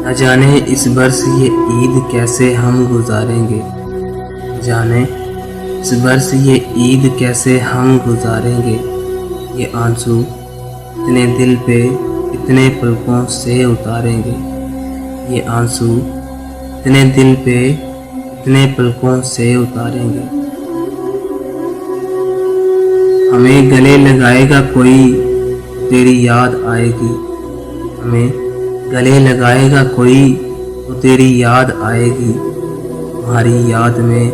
न जाने इस वर्ष ये ईद कैसे हम गुजारेंगे, न जाने इस वर्ष ये ईद कैसे हम गुजारेंगे। ये आंसू इतने दिल पे इतने पलकों से उतारेंगे, ये आंसू इतने दिल पे इतने पलकों से उतारेंगे। हमें गले लगाएगा कोई तेरी याद आएगी, हमें गले लगाएगा कोई तो तेरी याद आएगी। तुम्हारी याद में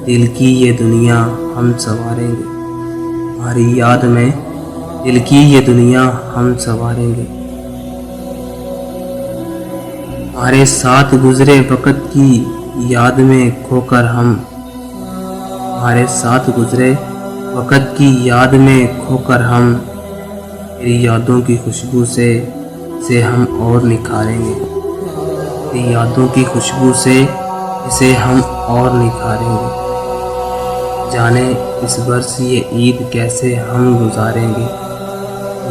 दिल की ये दुनिया हम संवारेंगे, तुम्हारी याद में दिल की ये दुनिया हम संवारेंगे। तुम्हारे साथ गुजरे वक़्त की याद में खोकर हम, तुम्हारे साथ गुजरे वक़्त की याद में खोकर हम, तेरी यादों की खुशबू से हम और निखारेंगे, तेरी यादों की खुशबू से इसे हम और निखारेंगे। जाने इस वर्ष ये ईद कैसे हम गुजारेंगे,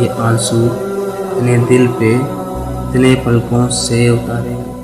ये आंसू इतने दिल पे इतने पलकों से उतारेंगे।